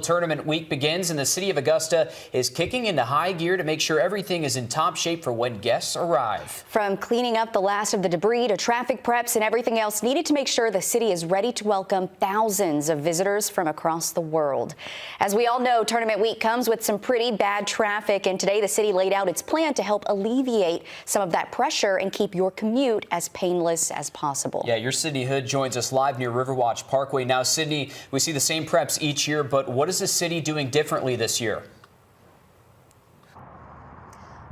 Tournament week begins and the city of Augusta is kicking into high gear to make sure everything is in top shape for when guests arrive. From cleaning up the last of the debris to traffic preps and everything else needed to make sure the city is ready to welcome thousands of visitors from across the world. As we all know, tournament week comes with some pretty bad traffic, and today the city laid out its plan to help alleviate some of that pressure and keep your commute as painless as possible. Yeah, your Sydney Hood joins us live near Riverwatch Parkway. Now, Sydney, we see the same preps each year, but what is the city doing differently this year?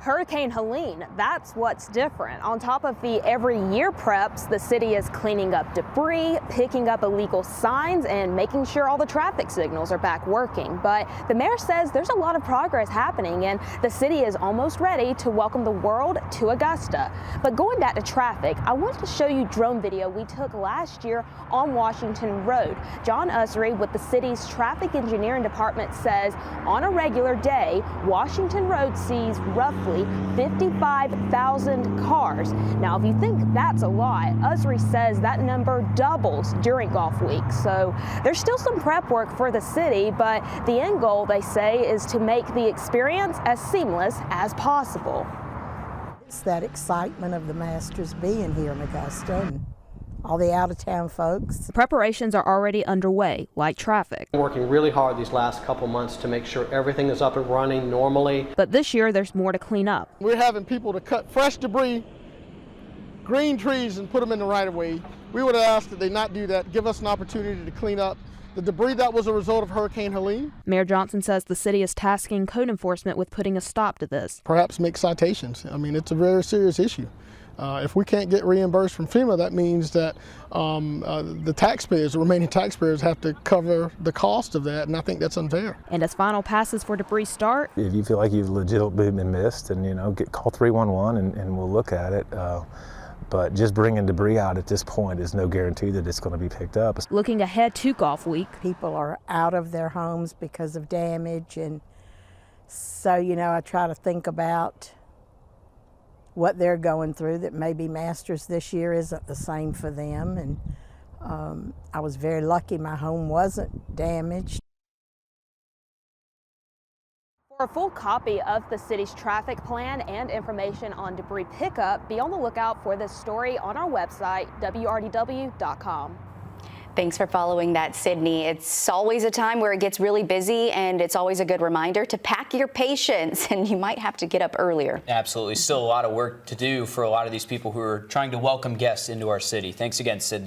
Hurricane Helene, that's what's different. On top of the every year preps, the city is cleaning up debris, picking up illegal signs, and making sure all the traffic signals are back working. But the mayor says there's a lot of progress happening and the city is almost ready to welcome the world to Augusta. But going back to traffic, I wanted to show you drone video we took last year on Washington Road. John Usry with the city's traffic engineering department says on a regular day, Washington Road sees roughly 55,000 cars. Now, if you think that's a lot, Usry says that number doubles during golf week. So there's still some prep work for the city, but the end goal, they say, is to make the experience as seamless as possible. It's that excitement of the Masters being here in Augusta and all the out-of-town folks. Preparations are already underway, like traffic. Working really hard these last couple months to make sure everything is up and running normally. But this year, there's more to clean up. We're having people to cut fresh debris, green trees, and put them in the right-of-way. We would ask that they not do that, give us an opportunity to clean up the debris that was a result of Hurricane Helene. Mayor Johnson says the city is tasking code enforcement with putting a stop to this. Perhaps make citations. I mean, it's a very serious issue. If we can't get reimbursed from FEMA, that means that the taxpayers, the remaining taxpayers, have to cover the cost of that, and I think that's unfair. And as final passes for debris start, if you feel like you've legitimately been missed, and call 311 and we'll look at it. But just bringing debris out at this point is no guarantee that it's going to be picked up. Looking ahead to golf week, people are out of their homes because of damage, and so I try to think about what they're going through, that maybe Masters this year isn't the same for them. And I was very lucky my home wasn't damaged. for a full copy of the city's traffic plan and information on debris pickup, be on the lookout for this story on our website, wrdw.com. Thanks for following that, Sydney. It's always a time where it gets really busy, and it's always a good reminder to pack your patience, and you might have to get up earlier. Absolutely. Still a lot of work to do for a lot of these people who are trying to welcome guests into our city. Thanks again, Sydney.